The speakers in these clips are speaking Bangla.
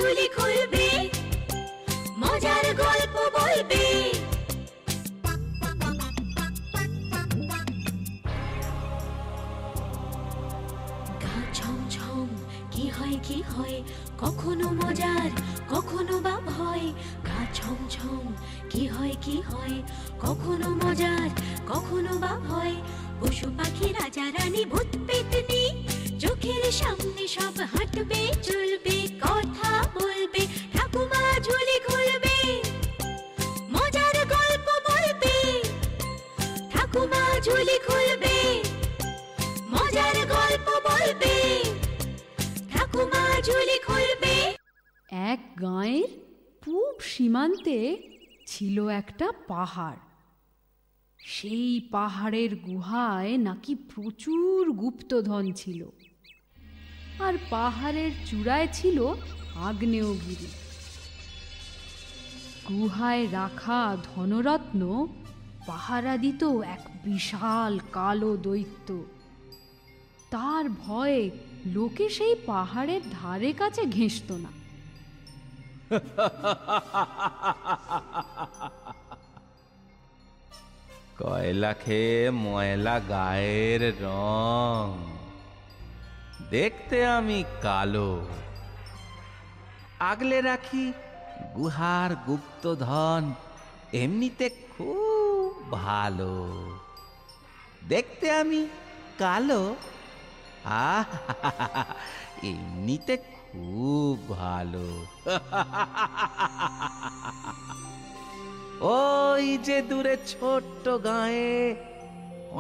ঝুলি খুলবে, মজার গল্প বলবে। গা ছমছম কি হয় কি হয়, কখনো মজার কখনো বা ভয়। গা ছমছম কি হয় কি হয়, কখনো মজার কখনো বা ভয়। পশু পাখি রাজা রানী ভূত পেতনি, চোখের সামনে সব হাঁটবে চলবে, কথা বলবে, ঠাকুমা ঝুলি খুলবে, মজার গল্প বলবে। ঠাকুমা ঝুলি খুলবে, মজার গল্প বলবে। ঠাকুমা ঝুলি খুলবে। এক গাঁয়ের পূব সীমান্তে ছিল একটা পাহাড়। সেই পাহাড়ের গুহায় নাকি প্রচুর গুপ্তধন ছিল, আর পাহাড়ের চূড়ায় ছিল আগ্নেয়গিরি। গুহায় রাখা ধনরত্ন পাহারা দিত এক বিশাল কালো দৈত্য। তার ভয়ে লোকে সেই পাহাড়ের ধারে কাছে ঘেঁষত না। কয়লা খেয়ে ময়লা গায়ের রং, দেখতে আমি কালো, আগলে রাখি গুহার গুপ্তধন, এমনিতে খুব ভালো। দেখতে আমি কালো, এমনিতে খুব ভালো। ওই যে দূরে ছোট্ট গায়ে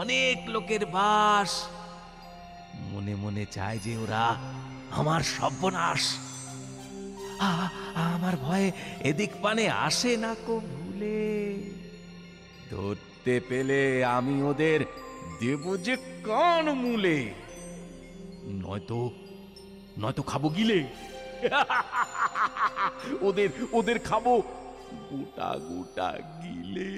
অনেক লোকের বাস, মনে মনে চায় যে ওরা আমার সর্বনাশ। আমার ভয়ে এদিক পানে আসে না কো ভুলে। ধরতে পেলে আমি ওদের দেব যে কান মূলে, নয়তো নয়তো খাবো গিলে। ওদের ওদের খাবো গোটা গোটা গিলে।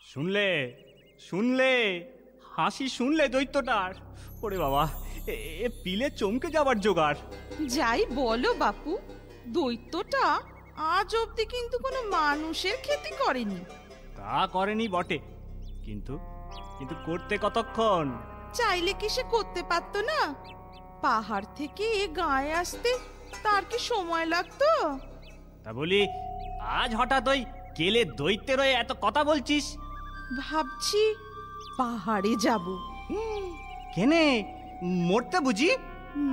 শুনলে শুনলে হাসি শুনলে দৈত্যটার? ওরে বাবা, এ পিলে চমকে যাবার জোগাড়। যাই বলো বাপু, দৈত্যটা আজ অব্দি কিন্তু কোনো মানুষের ক্ষতি করেনি। তা করেনি বটে, কিন্তু কিন্তু করতে কতক্ষণ? চাইলে কি সে করতে পারতো না? পাহাড় থেকে এ গায়ে আসতে তার কি সময় লাগতো? তা বলি, আজ হঠাৎ ওই কেলে দৈত্যের হয়ে এত কথা বলছিস? ভাবছি পাহাড়ে যাব। কেনে, মরতে বুঝি?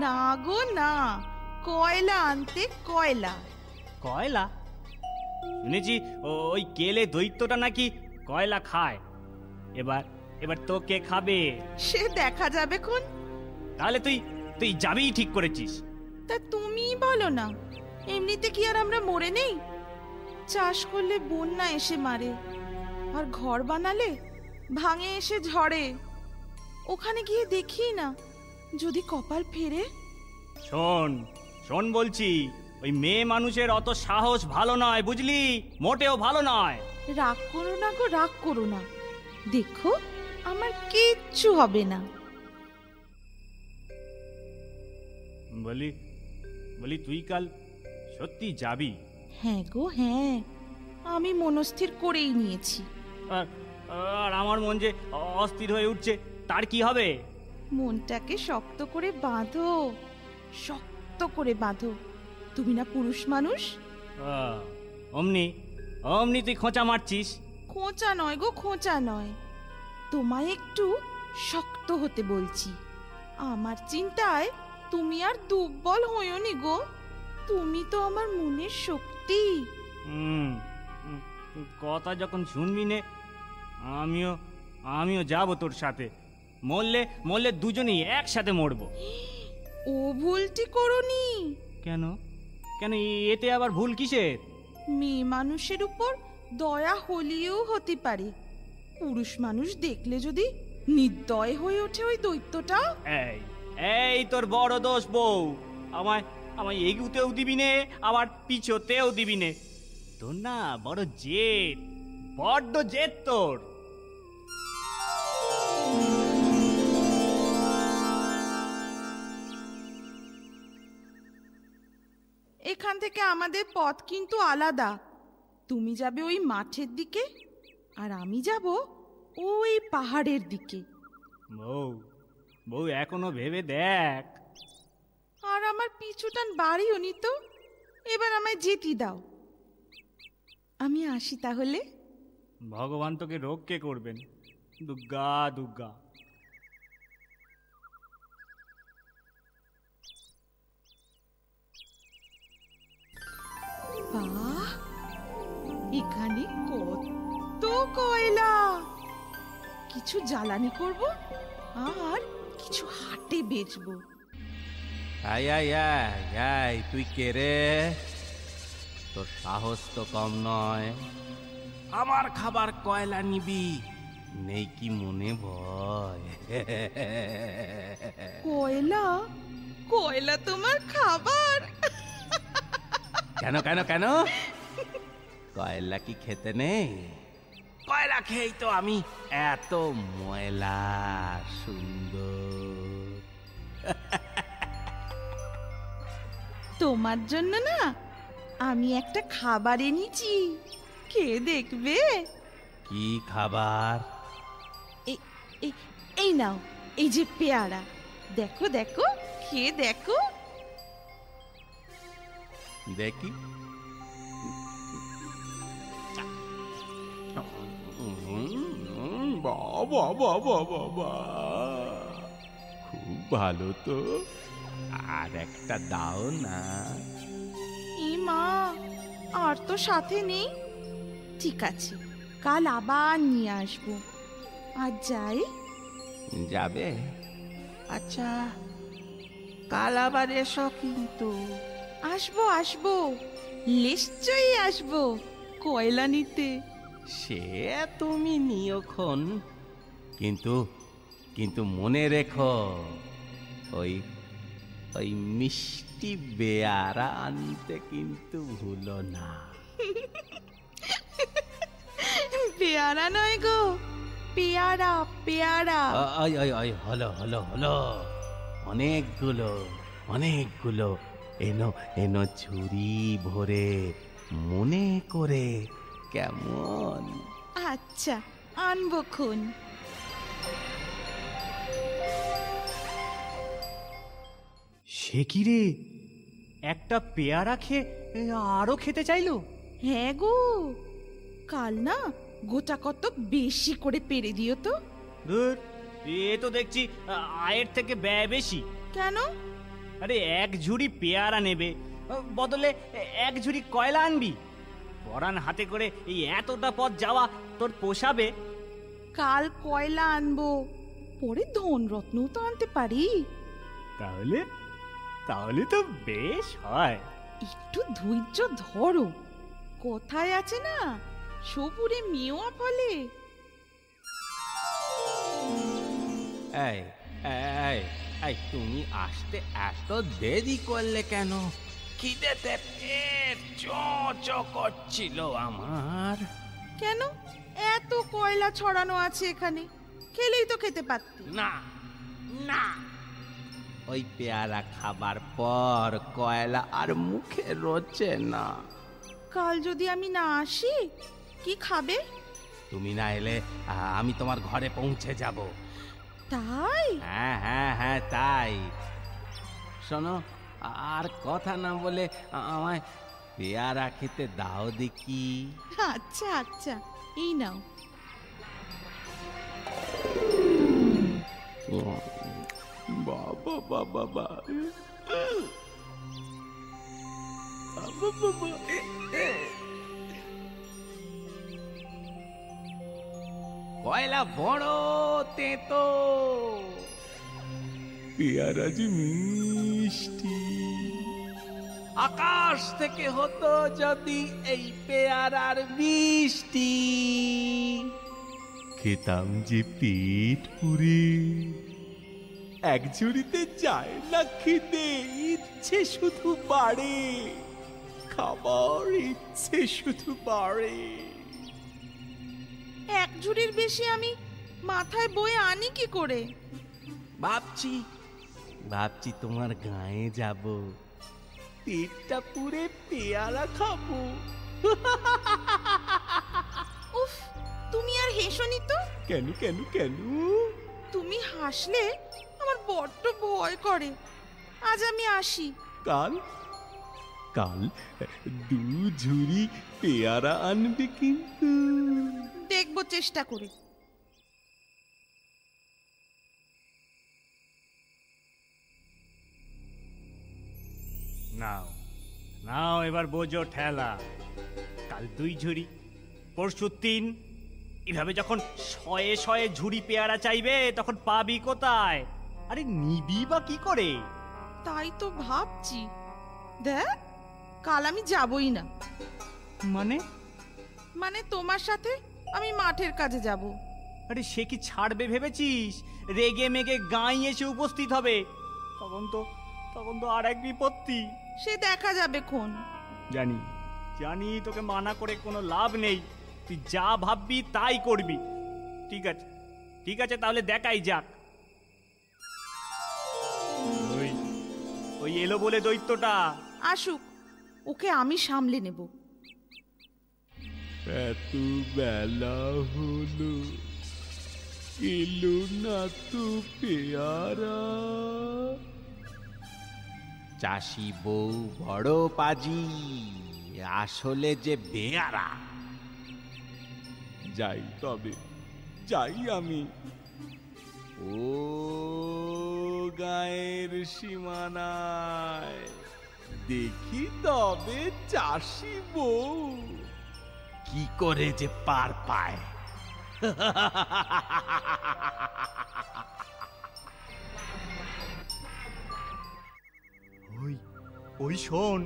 না গো না, কয়লা আনতে। কয়লা? কয়লা? শুনেছি ওই কেলে দৈত্যটা নাকি কয়লা খায়। এবার এবার তো কে খাবে? সে দেখা যাবে খন। তাহলে তুই তুই যাবেই ঠিক করেছিস। তা তুমি বলো না, এমনিতে কি আর আমরা মরে নেই? চাষ করলে বন্যা এসে মারে, আর ঘর বানালে ভাঙে এসে ঝড়ে। ওখানে গিয়ে দেখি না, যদি কপাল ফেরে। শোন শোন বলছি, ওই মেয়ে মানুষের অত সাহস ভালো নয়, বুঝলি? মোটেও ভালো নয়। রাগ করো না গো, রাগ করো না। দেখো আমার কিচ্ছু হবে না। বলি বলি তুই কাল সত্যি যাবি? হ্যাঁ গো হ্যাঁ, আমি মনস্থির করেই নিয়েছি। আর আর আমার মন যে অস্থির হয়ে উঠছে, তার কি হবে? মনটাকে শক্ত করে বাঁধো, শক্ত করে বাঁধো। তুমি না পুরুষ মানুষ? অমনি অমনি তুই খোঁচা মারছিস। খোঁচা নয় গো, খোঁচা নয়। তোমায় একটু শক্ত হতে বলছি। আমার চিন্তায় তুমি আর দুর্বল হইওনি গো। তুমি তো আমার মনের শক্তি। কথা যখন শুনবি নে, আমিও আমিও যাব তোর সাথে। মরলে মরলে দুজনেই একসাথে মরবো। ও ভুলটি করোনি। কেন কেন, এতে আবার ভুল কিসের? মেয়ে মানুষের উপর দয়া হলিও হতে পারে। পুরুষ মানুষ দেখলে যদি নির্দয় হয়ে ওঠে ওই দৈত্যটা। এই এই তোর বড় দোষ বউ। আমায় আমায় এগুতেও দিবি নে, আবার পিছোতেও দিবি নে। তোর না বড় জেদ, বড্ড জেদ তোর। থেকে আমাদের পথ কিন্তু আলাদা। তুমি যাবে ওই মাঠের দিকে, আর আমি যাব ওই পাহাড়ের দিকে। বউ, বউ এখনো ভেবে দেখ। আর আমার পিছুটান বাড়িও নি তো, এবার আমায় যেতে দাও। আমি আসি তাহলে। ভগবান তোকে রক্ষে করবেন। দুর্গা দুর্গা। বাহ, এখানে কত কয়লা! কিছু জ্বালানি করব আর কিছু হাটে বেচবো। আই আই আই আই, তুই কে রে? তোর সাহস তো কম নয়, আমার খাবার কয়লা নিবি? নেই কি মনে ভয়? কয়লা? কয়লা তোমার খাবার? কেন কেন কেন? কয়লা কি খেতে নেই? কয়লা খেয়েই তো আমি এত ময়লা সুন্দর। তোমার জন্য না আমি একটা খাবার এনেছি, খেয়ে দেখবে? কি খাবার? এই- এই- এই নাও, এই যে পেয়ারা, দেখো দেখো, খেয়ে দেখো। দেখি। বাবা বাবা বাবা, খুব ভালো তো। আর একটা দাও না। ই মা, আর তো সাথে নেই। ঠিক আছে, কাল আবার নিয়ে আসবো। আর যাই। যাবে? আচ্ছা, কাল আবার এসো কিন্তু। আসবো আসবো, নিশ্চয়ই আসবো কয়লা নিতে। সে তুমি নিয়খন, কিন্তু কিন্তু মনে রেখো, ওই ওই মিষ্টি বেয়ারা আনতে কিন্তু ভুলো না। পেয়ারা নয় গো, পেয়ারা পেয়ারা। ওই ওই ওই, হলো হলো হলো, অনেকগুলো অনেকগুলো। এনো এনো ঝুড়ি ভরে, মনে করে, কেমন? আচ্ছা, আনবো খন। সে কি রে, একটা পেয়ারা খেয়ে আরো খেতে চাইলো? হ্যাঁ গো, কাল না গোটা কত বেশি করে পেরে দিও তো। ধুর, এ তো দেখছি আয়ের থেকে ব্যয় বেশি। কেন? আরে এক ঝুড়ি পেয়ারা নেবে, বদলে এক ঝুড়ি কয়লা আনবি? পরান হাতে করে এই এতটা পথ যাওয়া তোর পোষাবে? কাল কয়লা আনবো, পরে ধনরত্নও তো আনতে পারি। তাহলে তাহলে তো বেশ হয়। একটু ধৈর্য ধরো, কোথায় আছে না সবুরে মেওয়া ফলে। এই এই এই, তুমি আসতে এত দেরি করলে কেন? খিদেতে পেট চ করছিল আমার। কেন? এত কয়লা ছড়ানো আছে এখানে, খেলেই তো খেতে পারতে। না না, ওই পেয়ারা খাবার পর কয়লা আর মুখে রোচে না। কাল যদি আমি না আসি, কি খাবে? তুমি না এলে আমি তোমার ঘরে পৌঁছে যাব। তাই? হ্যাঁ হ্যাঁ হ্যাঁ, তাই। শোনো, আর কথা না বলে আমায় পেয়ারা খেতে দাও দেখি। আচ্ছা আচ্ছা, এই নাও। বাবা বাবা বাবা, কয়লা বড় তেতো, পেয়ারা যে মিষ্টি। আকাশ থেকে হতো যদি এই পেয়ারার বৃষ্টি, খেতাম যে পেট পুরে। এক ঝুড়িতে যায় না খেতে, ইচ্ছে শুধু বাড়ে, খাবার ইচ্ছে শুধু বাড়ে। এক ঝুড়ির বেশি আমি মাথায় বয়ে আনি কি করে? ভাবছি ভাবছি তোমার গায়ে যাব, পেটটা পুরে পেয়ারা খাবো। উফ, তুমি আর হেসোনি তো। কেন কেন কেন? তুমি হাসলে আমার বড্ড ভয় করে। আজ আমি আসি। কাল কাল 2 ঝুড়ি পেয়ারা আনবে কিন্তু। দেখবো চেষ্টা করে। নাও নাও, এবার বোঝো ঠেলা। কাল 2 ঝুড়ি, পরশু 3। এভাবে যখন 100 ঝুড়ি পেয়ারা চাইবে তখন পাবি কোথায়? আরে নিবি বা কি করে? তাই তো ভাবছি। দেখ, কাল আমি যাবই না। মানে তোমার সাথে আমি মাঠের কাজে যাব। আরে সে কি ছাড়বে ভেবেছিস? রেগে মেগে গাঁই এসে উপস্থিত হবে, তখন তো আর এক বিপত্তি। সে দেখা যাবে খন। জানি জানি, তোকে মানা করে কোনো লাভ নেই। তুই যা ভাববি তাই করবি। ঠিক আছে, তাহলে দেখাই যাক। ওই এলো বলে দৈত্যটা। আসুক, ওকে আমি সামলে নেব। এত বেলা হলো, এলো না তো পেয়ারা। চাষি বউ বড় পাজি, আসলে যে বেয়ারা। যাই তবে, যাই আমি ও গায়ের সীমানায়, দেখি তবে চাষি বউ কি করে যে পার পায়। ওই শোন,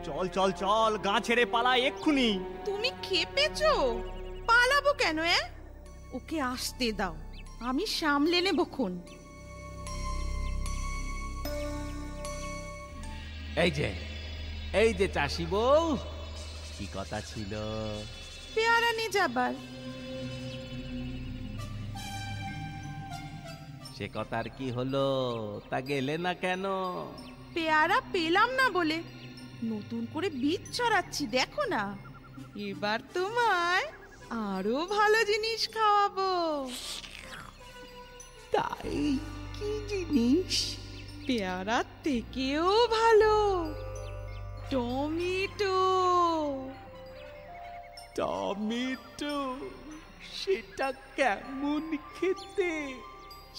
চল চল চল, গা ছেড়ে পালা এক্ষুনি। তুমি খেপেছো? পালাবো কেন? ওকে আসতে দাও, আমি সামলে নেব খন। এই যে চাষি বউ, কি কথা ছিল? পেয়ারা নিয়ে যাবার। সে কথার কি হলো? তা গেলে না কেন? পেয়ারা পেলাম না বলে নতুন করে বীজ ছড়াচ্ছি, দেখো না। এবার তোমায় আরো ভালো জিনিস খাওয়াবো। তাই কি জিনিস? পেয়ারার থেকেও ভালো, টমেটো। টমেটো? সেটা কেমন খেতে?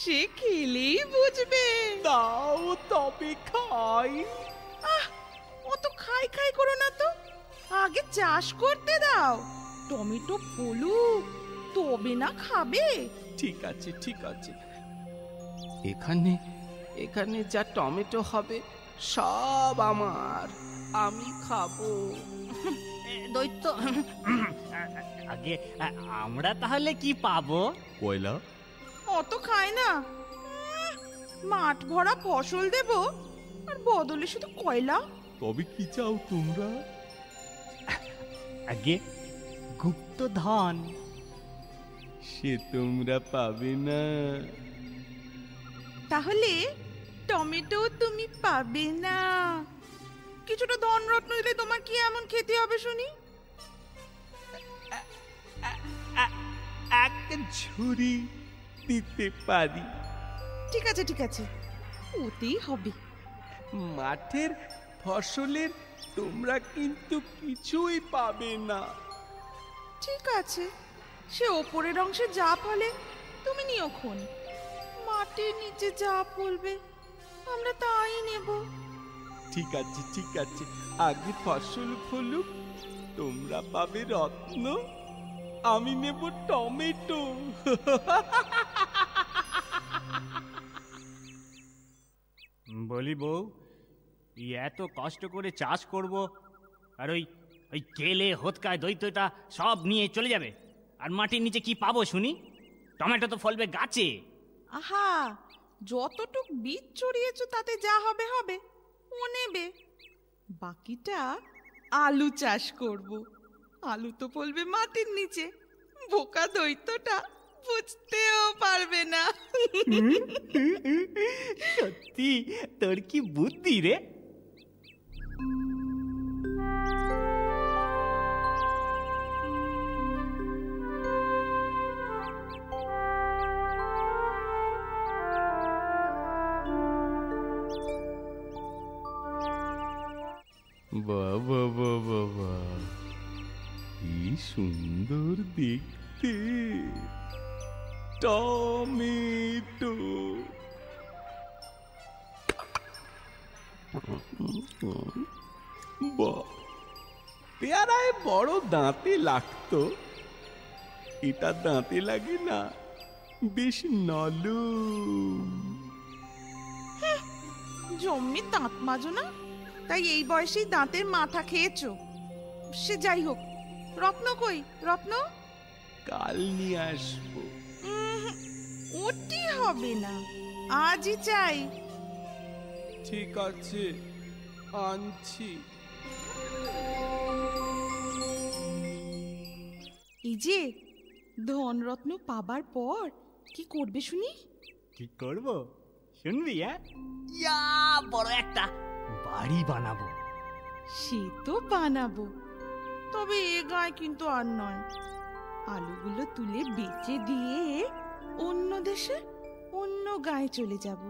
সে খেলেই বুঝবে। দাও তবে খাই। অত খাই খাই করো না তো, আগে চাষ করতে দাও। টমেটো ফলুক, তবে না খাবে। ঠিক আছে। এখানে যা টমেটো হবে সব আমার, আমি খাবো। দৈত্য, আগে আমরা তাহলে কি পাবো? কয়লা? অত খায় না। মাঠ ভরা ফসল দেব, আর বদলে শুধু কয়লা। তবে কি চাও তোমরা? আগে গুপ্ত ধন। সে তোমরা পাবে না। তাহলে টমেটো তুমি পাবে না। কিছুটা ধনরত্ন দিলে তোমার কি এমন খেতে হবে শুনি? এক ঝুড়ি দিতে পারি। ঠিক আছে, ওতেই হবে। মাঠের ফসলের তোমরা কিন্তু কিছুই পাবে না। ঠিক আছে, সে ওপরের অংশে যা ফলে তুমি নিও খন। মাটির নিচে যা ফলবে আমরা তাই নেব। ঠিক আছে, আগে ফসল ফলুক, তোমরা পাবে রত্ন, আমি নেব টমেটো। বলি বউ, এত কষ্ট করে চাষ করব, আর ওই কেলে হোতকায় দৈত্যটা সব নিয়ে চলে যাবে, আর মাটির নিচে কি পাবো শুনি? টমেটো তো ফলবে গাছে। আহা, যতটুক বীজ ছড়িয়েছো তাতে যা হবে হবে, ও নেবে। বাকিটা আলু চাষ করব। আলু তো ফলবে মাটির নিচে, বোকা দৈত্যটা বুঝতেও পারবে না। সত্যি তোর কি বুদ্ধি রে। সুন্দর দেখতে, টমেটো। বাহ, পেয়ারায় বড় দাঁতে লাগতো, এটা দাঁতে লাগে না, বেশ নরম। জম্মি দাঁত মাজো না, তাই এই বয়সেই দাঁতের মাথা খেয়েছো। সে যাই হোক, রত্ন কই? রত্ন কাল নিয়ে আসবো। ওটি হবে না, আজই চাই। ঠিক আছে, আনছি। এই যে ধনরত্ন পাবার পর কি করবে শুনি? কি করব শুনবি? ইয়া বড় একটা বাড়ি বানাবো। সে তো বানাবো, তবে এ গায়ে কিন্তু আর নয়। আলুগুলো তুলে বেচে দিয়ে অন্য দেশে অন্য গায়ে চলে যাব।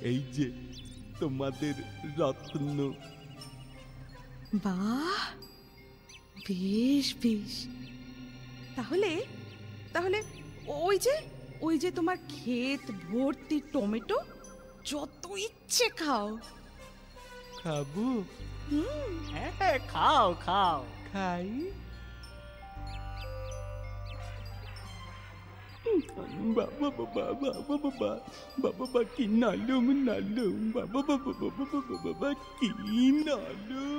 এই যে তোমাদের রত্ন। বাহ, বেশ বেশ। তাহলে তাহলে ওই যে তোমার ক্ষেত ভর্তি টমেটো, যত ইচ্ছে খাও। খাবো? হ্যাঁ, খাও খাও। খাই। বাবা বাবা বাবা বাবা বাবা, কি নালুম নালুম, বাবা বাবা বাবা বাবা, কি নালুম।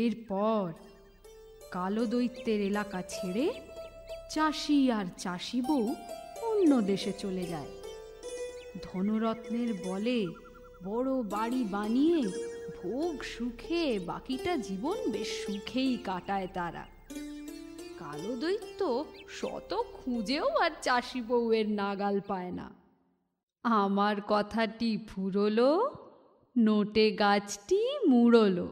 এরপর কালো দৈত্যের এলাকা ছেড়ে চাষি আর চাষি বউ অন্য দেশে চলে যায়। ধনরত্নের বলে বড় বাড়ি বানিয়ে ভোগ সুখে বাকিটা জীবন বেশ সুখেই কাটায় তারা। কালো দৈত্য শত খুঁজেও আর চাষি বউয়ের নাগাল পায় না। আমার কথাটি ফুরলো, নোটে গাছটি মুড়লো।